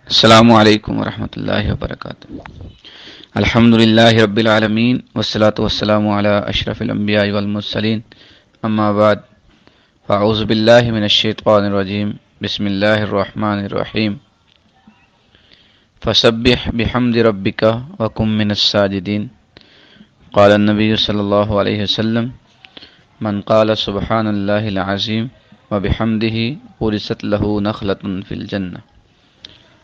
السلام علیکم ورحمۃ اللہ وبرکاتہ۔ الحمد للہ رب العالمین والصلاة والسلام علی اشرف الانبیاء والمرسلین، اما بعد فاعوذ باللہ من الشیطان الرجیم، بسم اللہ الرحمن الرحیم۔ فسبح بحمد ربک وکن من الساجدین۔ قال النبی صلی اللہ علیہ وسلم: من قال سبحان اللہ العظیم وبحمدہ غرست لہ نخلۃ فی الجنہ۔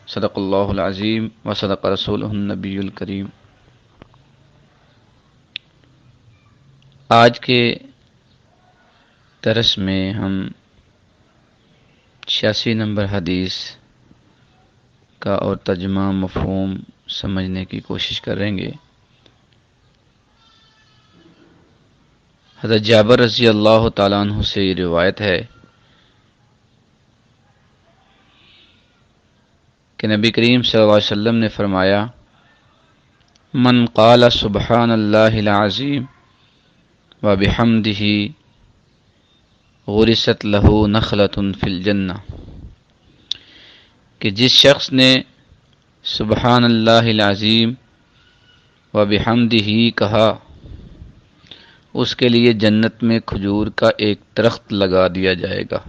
صدق اللہ العظیم و صدق رسولہ النبی الکریم۔ آج کے درس میں ہم 86 نمبر حدیث کا اور ترجمہ مفہوم سمجھنے کی کوشش کریں گے۔ حضرت جابر رضی اللہ تعالیٰ عنہ سے یہ روایت ہے کہ نبی کریم صلی اللہ علیہ وسلم نے فرمایا: من قال سبحان اللہ العظیم وبحمدہ غرست لہ نخلۃ فی الجنہ، کہ جس شخص نے سبحان اللہ العظیم وبحمدہ کہا، اس کے لیے جنت میں کھجور کا ایک درخت لگا دیا جائے گا۔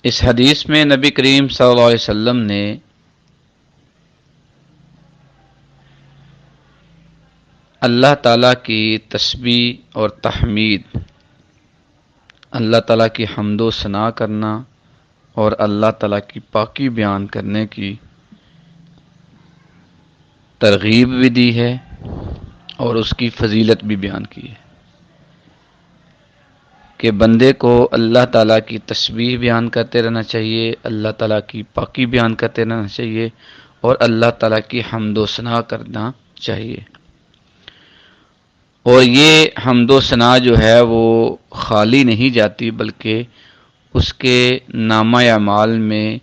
اس حدیث میں نبی کریم صلی اللہ علیہ وسلم نے اللہ تعالیٰ کی تسبیح اور تحمید، اللہ تعالیٰ کی حمد و ثنا کرنا اور اللہ تعالیٰ کی پاکی بیان کرنے کی ترغیب بھی دی ہے اور اس کی فضیلت بھی بیان کی ہے کہ بندے کو اللہ تعالیٰ کی تسبیح بیان کرتے رہنا چاہیے، اللہ تعالیٰ کی پاکی بیان کرتے رہنا چاہیے اور اللہ تعالیٰ کی حمد و ثنا کرنا چاہیے۔ اور یہ حمد و ثنا جو ہے وہ خالی نہیں جاتی، بلکہ اس کے نامہ اعمال میں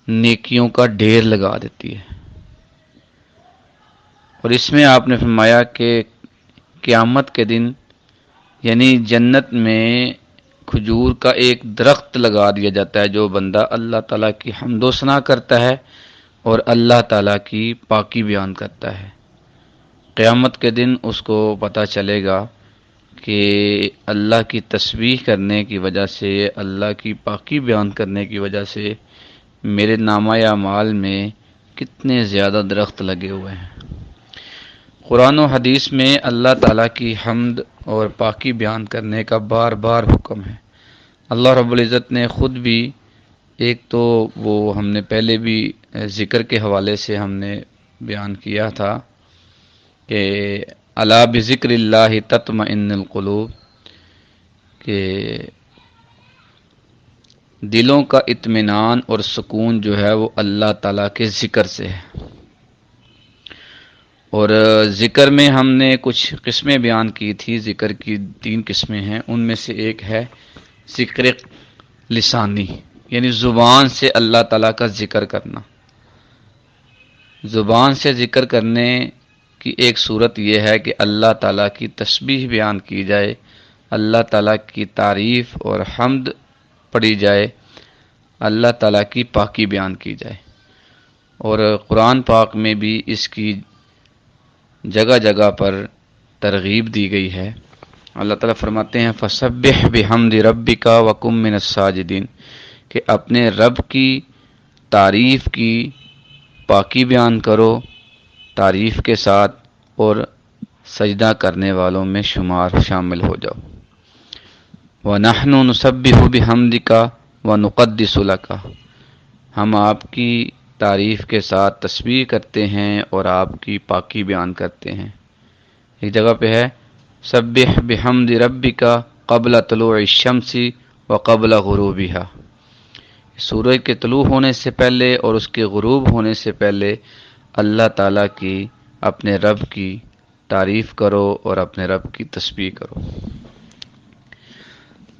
نیکیوں کا ڈھیر لگا دیتی ہے۔ اور اس میں آپ نے فرمایا کہ قیامت کے دن یعنی جنت میں کھجور کا ایک درخت لگا دیا جاتا ہے جو بندہ اللہ تعالیٰ کی حمد و ثنا کرتا ہے اور اللہ تعالیٰ کی پاکی بیان کرتا ہے۔ قیامت کے دن اس کو پتہ چلے گا کہ اللہ کی تسبیح کرنے کی وجہ سے، اللہ کی پاکی بیان کرنے کی وجہ سے میرے نامہ اعمال میں کتنے زیادہ درخت لگے ہوئے ہیں۔ قرآن و حدیث میں اللہ تعالیٰ کی حمد اور پاکی بیان کرنے کا بار بار حکم ہے۔ اللہ رب العزت نے خود بھی، ایک تو وہ ہم نے پہلے بھی ذکر کے حوالے سے ہم نے بیان کیا تھا کہ الا بذکر اللہ تطمئن القلوب، کہ دلوں کا اطمینان اور سکون جو ہے وہ اللہ تعالیٰ کے ذکر سے ہے۔ اور ذکر میں ہم نے کچھ قسمیں بیان کی تھی، ذکر کی 3 قسمیں ہیں، ان میں سے ایک ہے ذکر لسانی، یعنی زبان سے اللہ تعالیٰ کا ذکر کرنا۔ زبان سے ذکر کرنے کی ایک صورت یہ ہے کہ اللہ تعالیٰ کی تسبیح بیان کی جائے، اللہ تعالیٰ کی تعریف اور حمد پڑھی جائے، اللہ تعالیٰ کی پاکی بیان کی جائے۔ اور قرآن پاک میں بھی اس کی جگہ جگہ پر ترغیب دی گئی ہے۔ اللہ تعالیٰ فرماتے ہیں فسبح بحمد ربک وکن من الساجدین، کہ اپنے رب کی تعریف کی پاکی بیان کرو تعریف کے ساتھ اور سجدہ کرنے والوں میں شامل ہو جاؤ۔ وَنَحْنُ نُسَبِّحُ بِحَمْدِكَ وَنُقَدِّسُ لَكَ، ہم آپ کی تعریف کے ساتھ تسبیح کرتے ہیں اور آپ کی پاکی بیان کرتے ہیں۔ ایک جگہ پہ ہے سبح بحمد ربک قبل طلوع الشمس وقبل غروبها، سورج کے طلوع ہونے سے پہلے اور اس کے غروب ہونے سے پہلے اللہ تعالیٰ کی، اپنے رب کی تعریف کرو اور اپنے رب کی تسبیح کرو۔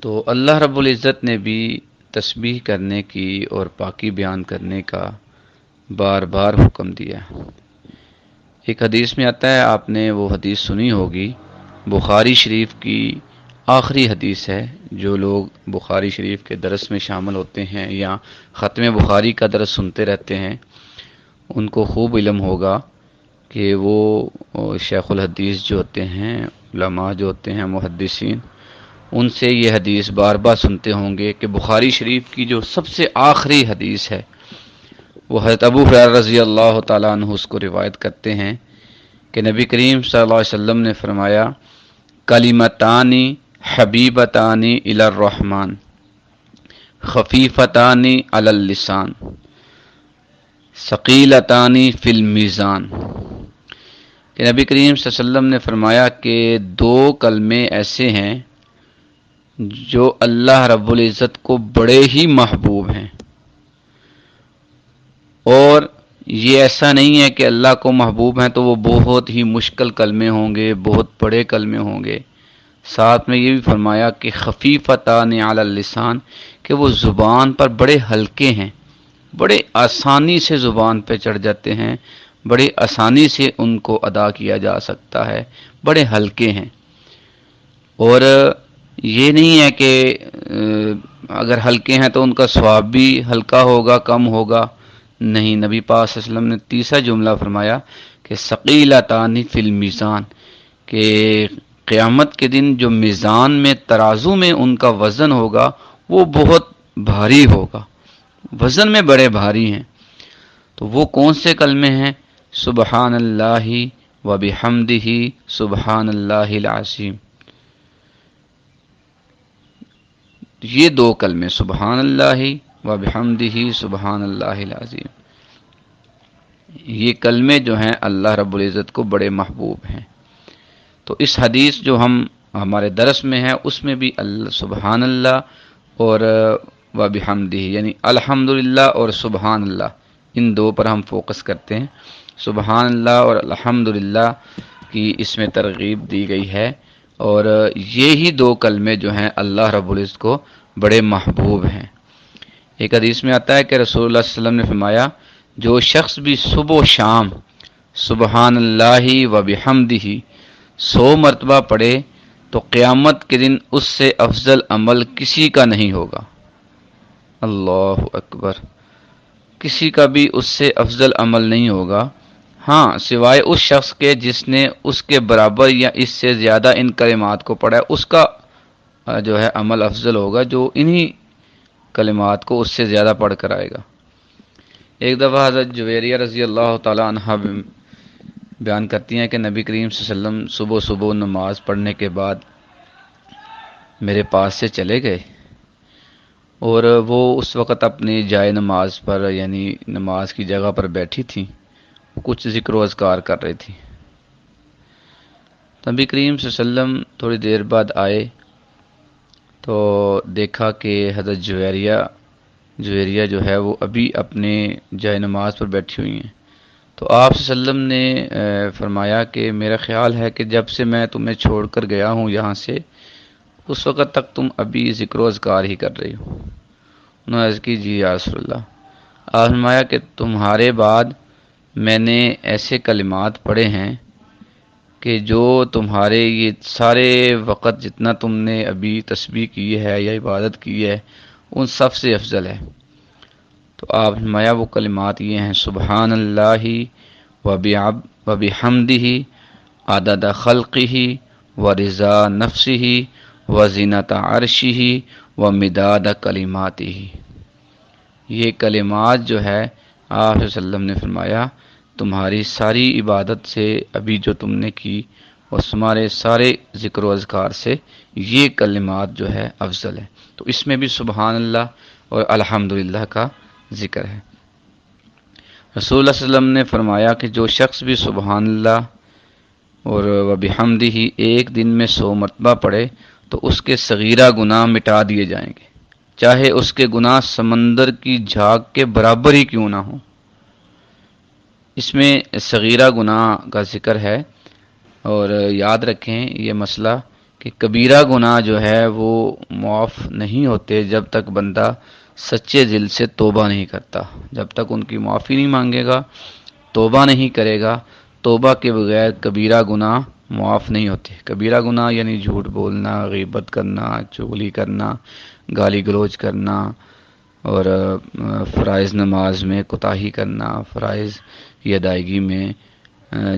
تو اللہ رب العزت نے بھی تسبیح کرنے کی اور پاکی بیان کرنے کا بار بار حکم دیا۔ ایک حدیث میں آتا ہے، آپ نے وہ حدیث سنی ہوگی، بخاری شریف کی آخری حدیث ہے. جو لوگ بخاری شریف کے درس میں شامل ہوتے ہیں یا ختم بخاری کا درس سنتے رہتے ہیں ان کو خوب علم ہوگا کہ وہ شیخ الحدیث جو ہوتے ہیں، علماء جو ہوتے ہیں، محدثین، ان سے یہ حدیث بار بار سنتے ہوں گے کہ بخاری شریف کی جو سب سے آخری حدیث ہے وہ حضرت ابو ہریرہ رضی اللہ تعالیٰ عنہ اس کو روایت کرتے ہیں کہ نبی کریم صلی اللہ علیہ وسلم نے فرمایا کلمتانی حبیبتانی الی الرحمن خفیفتانی علی اللسان ثقیلتانی فی المیزان، کہ نبی کریم صلی اللہ علیہ وسلم نے فرمایا کہ دو کلمے ایسے ہیں جو اللہ رب العزت کو بڑے ہی محبوب ہیں، اور یہ ایسا نہیں ہے کہ اللہ کو محبوب ہیں تو وہ بہت ہی مشکل کلمے ہوں گے، بہت بڑے کلمے ہوں گے. ساتھ میں یہ بھی فرمایا کہ خفیفتان علی اللسان، کہ وہ زبان پر بڑے ہلکے ہیں، بڑے آسانی سے زبان پہ چڑھ جاتے ہیں، بڑے آسانی سے ان کو ادا کیا جا سکتا ہے، بڑے ہلکے ہیں. اور یہ نہیں ہے کہ اگر ہلکے ہیں تو ان کا ثواب بھی ہلکا ہوگا، کم ہوگا. نہیں، نبی پاک صلی اللہ علیہ وسلم نے تیسرا جملہ فرمایا کہ ثقیلتان فی المیزان، کہ قیامت کے دن جو میزان میں، ترازو میں ان کا وزن ہوگا وہ بہت بھاری ہوگا، وزن میں بڑے بھاری ہیں. تو وہ کون سے کلمے ہیں؟ سبحان اللہ و بحمدہ سبحان اللہ العظیم. یہ دو کلمے سبحان اللہ و بحمدہ سبحان اللہ العظیم، یہ کلمے جو ہیں اللہ رب العزت کو بڑے محبوب ہیں. تو اس حدیث جو ہمارے درس میں ہے اس میں بھی سبحان اللہ اور و بحمدہ، یعنی الحمدللہ اور سبحان اللہ، ان دو پر ہم فوکس کرتے ہیں. سبحان اللہ اور الحمدللہ کی اس میں ترغیب دی گئی ہے، اور یہی دو کلمے جو ہیں اللہ رب العزت کو بڑے محبوب ہیں. ایک حدیث میں آتا ہے کہ رسول اللہ صلی اللہ علیہ وسلم نے فرمایا جو شخص بھی صبح و شام سبحان اللہ و بحمدہ 100 مرتبہ پڑھے تو قیامت کے دن اس سے افضل عمل کسی کا نہیں ہوگا. اللہ اکبر، کسی کا بھی اس سے افضل عمل نہیں ہوگا، ہاں سوائے اس شخص کے جس نے اس کے برابر یا اس سے زیادہ ان کلمات کو پڑھا ہے، اس کا جو ہے عمل افضل ہوگا جو انہی کلمات کو اس سے زیادہ پڑھ کر آئے گا. ایک دفعہ حضرت جویریہ رضی اللہ تعالی عنہ بیان کرتی ہیں کہ نبی کریم صلی اللہ علیہ وسلم صبح صبح نماز پڑھنے کے بعد میرے پاس سے چلے گئے، اور وہ اس وقت اپنی جائے نماز پر، یعنی نماز کی جگہ پر بیٹھی تھیں، کچھ ذکر و اذکار کر رہی تھی. نبی کریم صلی اللہ علیہ وسلم تھوڑی دیر بعد آئے تو دیکھا کہ حضرت جویریہ جو ہے وہ ابھی اپنے جائے نماز پر بیٹھی ہوئی ہیں. تو آپ صلی اللہ علیہ وسلم نے فرمایا کہ میرا خیال ہے کہ جب سے میں تمہیں چھوڑ کر گیا ہوں یہاں سے، اس وقت تک تم ابھی ذکر و اذکار ہی کر رہی ہو. انہوں نے عرض کی جی یا رسول اللہ. آپ نے فرمایا کہ تمہارے بعد میں نے ایسے کلمات پڑھے ہیں کہ جو تمہارے یہ سارے وقت جتنا تم نے ابھی تسبیح کی ہے یا عبادت کی ہے ان سب سے افضل ہے. تو آپ نے فرمایا وہ کلمات یہ ہیں سبحان اللہ و بحمدہ عدد خلقہ و رضا نفسہ و زینت عرشہ و مداد کلماتہ. یہ کلمات جو ہے آپ صلی اللہ علیہ وسلم نے فرمایا تمہاری ساری عبادت سے ابھی جو تم نے کی اور تمہارے سارے ذکر و اذکار سے یہ کلمات جو ہے افضل ہے. تو اس میں بھی سبحان اللہ اور الحمدللہ کا ذکر ہے. رسول اللہ صلی اللہ علیہ وسلم نے فرمایا کہ جو شخص بھی سبحان اللہ اور وبحمدہ ایک دن میں 100 مرتبہ پڑھے تو اس کے صغیرہ گناہ مٹا دیے جائیں گے، چاہے اس کے گناہ سمندر کی جھاگ کے برابر ہی کیوں نہ ہوں. اس میں صغیرہ گناہ کا ذکر ہے، اور یاد رکھیں یہ مسئلہ کہ کبیرہ گناہ جو ہے وہ معاف نہیں ہوتے جب تک بندہ سچے دل سے توبہ نہیں کرتا. جب تک ان کی معافی نہیں مانگے گا، توبہ نہیں کرے گا، توبہ کے بغیر کبیرہ گناہ معاف نہیں ہوتے۔ کبیرہ گناہ یعنی جھوٹ بولنا، غیبت کرنا، چغلی کرنا، گالی گلوچ کرنا، اور فرائض نماز میں کوتاہی کرنا، فرائض کی ادائیگی میں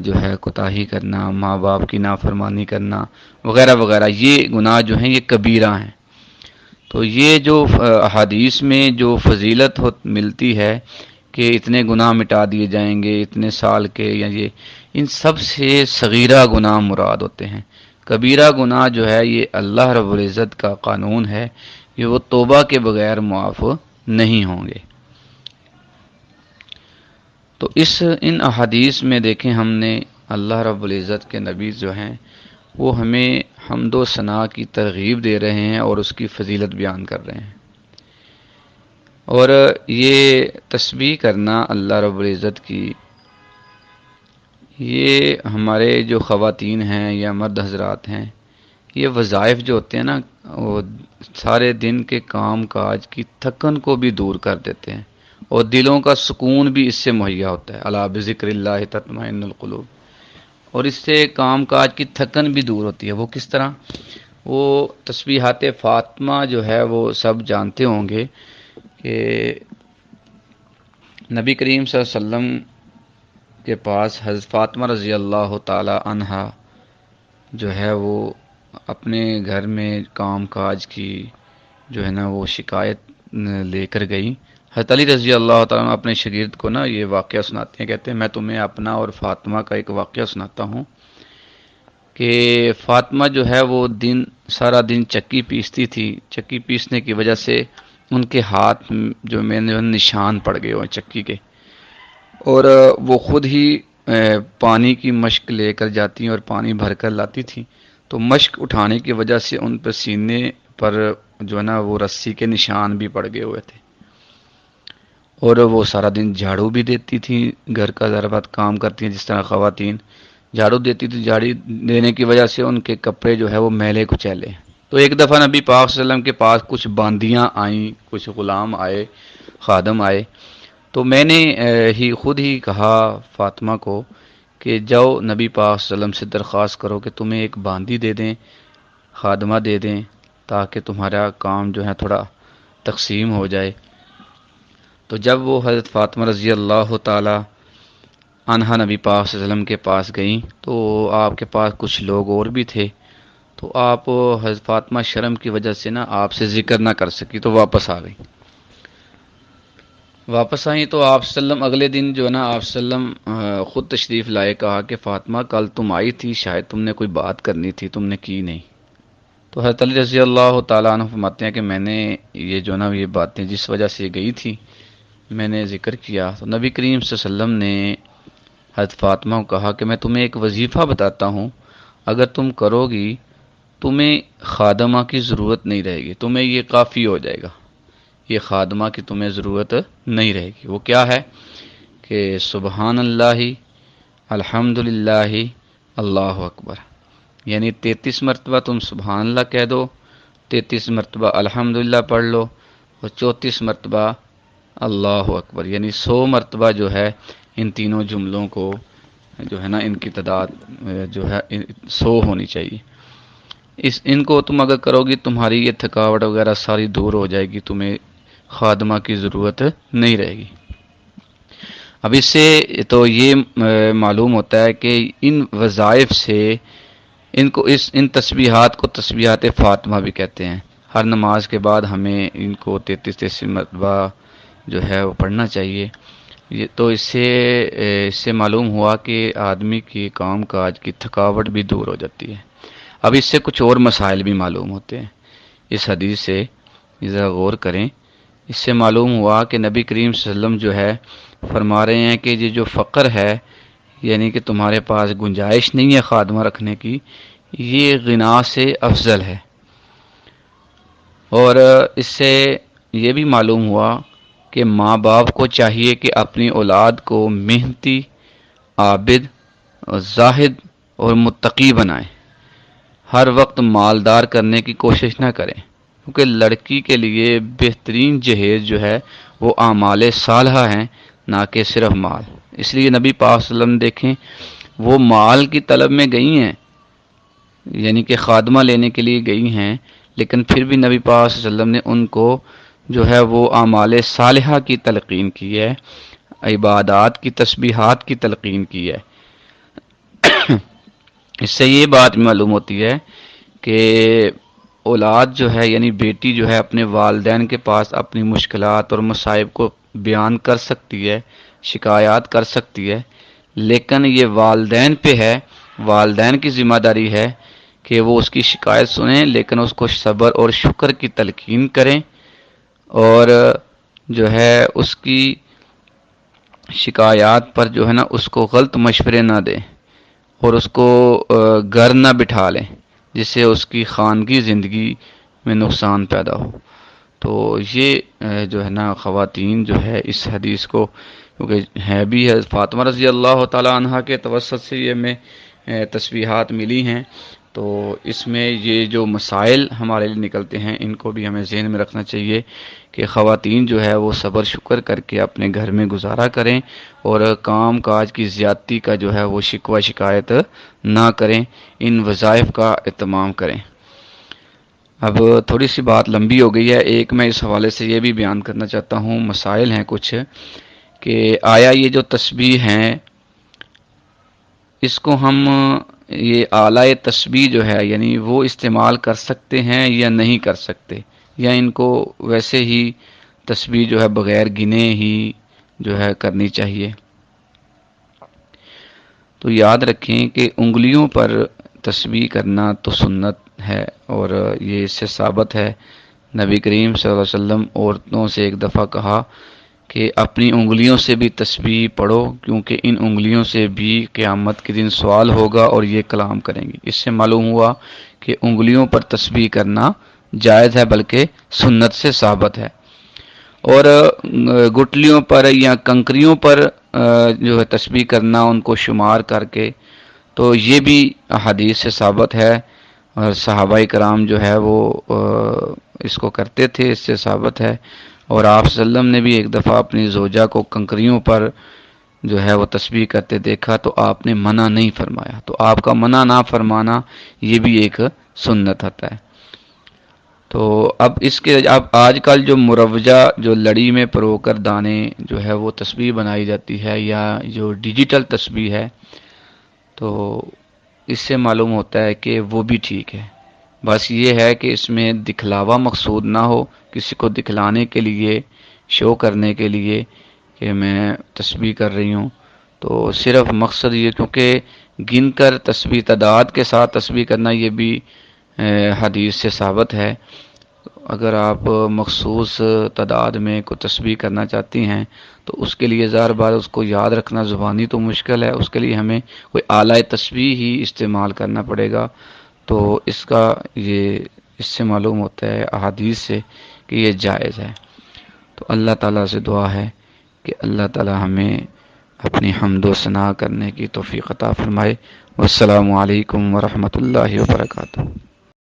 جو ہے کوتاہی کرنا، ماں باپ کی نافرمانی کرنا وغیرہ وغیرہ، یہ گناہ جو ہیں یہ کبیرہ ہیں۔ تو یہ جو احادیث میں جو فضیلت ملتی ہے کہ اتنے گناہ مٹا دیے جائیں گے اتنے سال کے، یا یہ ان سب سے صغیرہ گناہ مراد ہوتے ہیں۔ کبیرہ گناہ جو ہے یہ اللہ رب العزت کا قانون ہے کہ وہ توبہ کے بغیر معاف نہیں ہوں گے۔ تو ان احادیث میں دیکھیں ہم نے اللہ رب العزت کے نبی جو ہیں وہ ہمیں حمد و ثنا کی ترغیب دے رہے ہیں اور اس کی فضیلت بیان کر رہے ہیں۔ اور یہ تسبیح کرنا اللہ رب العزت کی، یہ ہمارے جو خواتین ہیں یا مرد حضرات ہیں، یہ وظائف جو ہوتے ہیں نا وہ سارے دن کے کام کاج کی تھکن کو بھی دور کر دیتے ہیں اور دلوں کا سکون بھی اس سے مہیا ہوتا ہے۔ الا بذکر اللہ تطمئن القلوب۔ اور اس سے کام کاج کی تھکن بھی دور ہوتی ہے۔ وہ کس طرح؟ وہ تسبیحات فاطمہ جو ہے وہ سب جانتے ہوں گے کہ نبی کریم صلی اللہ علیہ وسلم کے پاس حضرت فاطمہ رضی اللہ تعالی عنہا جو ہے وہ اپنے گھر میں کام کاج کی جو ہے نا وہ شکایت لے کر گئی۔ حضرت علی رضی اللہ تعالیٰ عنہ اپنے شاگرد کو نا یہ واقعہ سناتے ہیں، کہتے ہیں میں تمہیں اپنا اور فاطمہ کا ایک واقعہ سناتا ہوں کہ فاطمہ جو ہے وہ سارا دن چکی پیستی تھی۔ چکی پیسنے کی وجہ سے ان کے ہاتھ جو میں نے نشان پڑ گئے ہوئے چکی کے، اور وہ خود ہی پانی کی مشک لے کر جاتی اور پانی بھر کر لاتی تھی، تو مشک اٹھانے کی وجہ سے ان پر سینے پر جو ہے نا وہ رسی کے نشان بھی پڑ گئے ہوئے تھے۔ اور وہ سارا دن جھاڑو بھی دیتی تھی، گھر کا ذرا بات کام کرتی ہیں جس طرح خواتین جھاڑو دیتی تھی، جھاڑی دینے کی وجہ سے ان کے کپڑے جو ہے وہ میلے کچیلے۔ تو ایک دفعہ نبی پاک صلی اللہ علیہ وسلم کے پاس کچھ باندیاں آئیں، کچھ غلام آئے، خادم آئے، تو میں نے خود ہی کہا فاطمہ کو کہ جاؤ نبی پاک صلی اللہ علیہ وسلم سے درخواست کرو کہ تمہیں ایک باندی دے دیں، خادمہ دے دیں، تاکہ تمہارا کام جو ہے تھوڑا تقسیم ہو جائے۔ تو جب وہ حضرت فاطمہ رضی اللہ تعالی عنہا نبی پاک صلی اللہ علیہ وسلم کے پاس گئیں تو آپ کے پاس کچھ لوگ اور بھی تھے، تو آپ حضرت فاطمہ شرم کی وجہ سے نا آپ سے ذکر نہ کر سکی، تو واپس آ گئی۔ واپس آئیں تو آپ صلی اللہ علیہ وسلم اگلے دن جو ہے نا آپ صلی اللہ علیہ وسلم خود تشریف لائے، کہا کہ فاطمہ کل تم آئی تھی، شاید تم نے کوئی بات کرنی تھی، تم نے کی نہیں۔ تو حضرت علی رضی اللہ تعالیٰ عنہ فرماتے ہیں کہ میں نے یہ جو نا یہ باتیں جس وجہ سے گئی تھی میں نے ذکر کیا، تو نبی کریم صلی اللہ علیہ وسلم نے حضرت فاطمہ کو کہا کہ میں تمہیں ایک وظیفہ بتاتا ہوں، اگر تم کرو گی تمہیں خادمہ کی ضرورت نہیں رہے گی، تمہیں یہ کافی ہو جائے گا، یہ خادمہ کی تمہیں ضرورت نہیں رہے گی۔ وہ کیا ہے کہ سبحان اللہ الحمد للہ اللہ اکبر، یعنی 33 مرتبہ تم سبحان اللہ کہہ دو، 33 مرتبہ الحمد للہ پڑھ لو، اور 34 مرتبہ اللہ اکبر، یعنی 100 مرتبہ جو ہے ان تینوں جملوں کو جو ہے نا ان کی تعداد جو ہے 100 ہونی چاہیے۔ ان کو تم اگر کرو گی تمہاری یہ تھکاوٹ وغیرہ ساری دور ہو جائے گی، تمہیں خادمہ کی ضرورت نہیں رہے گی۔ اب اس سے تو یہ معلوم ہوتا ہے کہ ان وظائف سے ان تسبیحات کو تسبیحات فاطمہ بھی کہتے ہیں۔ ہر نماز کے بعد ہمیں ان کو 33 مرتبہ جو ہے وہ پڑھنا چاہیے۔ تو اس سے معلوم ہوا کہ آدمی کی کام کاج کی تھکاوٹ بھی دور ہو جاتی ہے۔ اب اس سے کچھ اور مسائل بھی معلوم ہوتے ہیں۔ اس حدیث سے ذرا غور کریں، اس سے معلوم ہوا کہ نبی کریم صلی اللہ علیہ وسلم جو ہے فرما رہے ہیں کہ یہ جو فقر ہے، یعنی کہ تمہارے پاس گنجائش نہیں ہے خادمہ رکھنے کی، یہ غنا سے افضل ہے۔ اور اس سے یہ بھی معلوم ہوا کہ ماں باپ کو چاہیے کہ اپنی اولاد کو محنتی، عابد، زاہد اور متقی بنائیں، ہر وقت مالدار کرنے کی کوشش نہ کریں، کیونکہ لڑکی کے لیے بہترین جہیز جو ہے وہ اعمال صالحہ ہیں، نہ کہ صرف مال۔ اس لیے نبی پاک صلی اللہ علیہ وسلم دیکھیں وہ مال کی طلب میں گئی ہیں، یعنی کہ خادمہ لینے کے لیے گئی ہیں، لیکن پھر بھی نبی پاک صلی اللہ علیہ وسلم نے ان کو جو ہے وہ اعمال صالحہ کی تلقین کی ہے، عبادات کی، تسبیحات کی تلقین کی ہے۔ اس سے یہ بات معلوم ہوتی ہے کہ اولاد جو ہے یعنی بیٹی جو ہے اپنے والدین کے پاس اپنی مشکلات اور مصائب کو بیان کر سکتی ہے، شکایات کر سکتی ہے، لیکن یہ والدین پہ ہے، والدین کی ذمہ داری ہے کہ وہ اس کی شکایت سنیں، لیکن اس کو صبر اور شکر کی تلقین کریں، اور جو ہے اس کی شکایات پر جو ہے نا اس کو غلط مشورے نہ دیں، اور اس کو گھر نہ بٹھا لیں جس سے اس کی خانگی زندگی میں نقصان پیدا ہو۔ تو یہ جو ہے نا خواتین جو ہے اس حدیث کو، کیونکہ ہے بھی ہے فاطمہ رضی اللہ تعالی عنہا کے توسط سے یہ ہمیں تسبیحات ملی ہیں، تو اس میں یہ جو مسائل ہمارے لیے نکلتے ہیں ان کو بھی ہمیں ذہن میں رکھنا چاہیے کہ خواتین جو ہے وہ صبر شکر کر کے اپنے گھر میں گزارا کریں، اور کام کاج کی زیادتی کا جو ہے وہ شکوہ شکایت نہ کریں، ان وظائف کا اہتمام کریں۔ اب تھوڑی سی بات لمبی ہو گئی ہے، ایک میں اس حوالے سے یہ بھی بیان کرنا چاہتا ہوں، مسائل ہیں کچھ، کہ آیا یہ جو تسبیح ہیں اس کو ہم یہ اعلیٰ تسبیح جو ہے یعنی وہ استعمال کر سکتے ہیں یا نہیں کر سکتے، یا ان کو ویسے ہی تسبیح جو ہے بغیر گنے ہی جو ہے کرنی چاہیے؟ تو یاد رکھیں کہ انگلیوں پر تسبیح کرنا تو سنت ہے، اور یہ اس سے ثابت ہے، نبی کریم صلی اللہ علیہ وسلم عورتوں سے ایک دفعہ کہا کہ اپنی انگلیوں سے بھی تسبیح پڑھو، کیونکہ ان انگلیوں سے بھی قیامت کے دن سوال ہوگا اور یہ کلام کریں گی۔ اس سے معلوم ہوا کہ انگلیوں پر تسبیح کرنا جائز ہے، بلکہ سنت سے ثابت ہے، اور گٹلیوں پر یا کنکریوں پر جو ہے تسبیح کرنا ان کو شمار کر کے، تو یہ بھی حدیث سے ثابت ہے، اور صحابہ کرام جو ہے وہ اس کو کرتے تھے، اس سے ثابت ہے، اور آپ صلی اللہ علیہ وسلم نے بھی ایک دفعہ اپنی زوجہ کو کنکریوں پر جو ہے وہ تسبیح کرتے دیکھا تو آپ نے منع نہیں فرمایا، تو آپ کا منع نہ فرمانا یہ بھی ایک سنت ہوتا ہے۔ تو اب آج کل جو مروجہ جو لڑی میں پرو کر دانے جو ہے وہ تسبیح بنائی جاتی ہے، یا جو ڈیجیٹل تسبیح ہے، تو اس سے معلوم ہوتا ہے کہ وہ بھی ٹھیک ہے، بس یہ ہے کہ اس میں دکھلاوا مقصود نہ ہو، کسی کو دکھلانے کے لیے، شو کرنے کے لیے کہ میں تسبیح کر رہی ہوں، تو صرف مقصد یہ، کیونکہ گن کر تسبیح، تعداد کے ساتھ تسبیح کرنا یہ بھی حدیث سے ثابت ہے۔ اگر آپ مخصوص تعداد میں کو تسبیح کرنا چاہتی ہیں تو اس کے لیے ظاہر بات اس کو یاد رکھنا زبانی تو مشکل ہے، اس کے لیے ہمیں کوئی اعلیٰ تسبیح ہی استعمال کرنا پڑے گا، تو اس سے معلوم ہوتا ہے احادیث سے کہ یہ جائز ہے۔ تو اللہ تعالیٰ سے دعا ہے کہ اللہ تعالیٰ ہمیں اپنی حمد و ثنا کرنے کی توفیق عطا فرمائے۔ والسلام علیکم ورحمۃ اللہ وبرکاتہ۔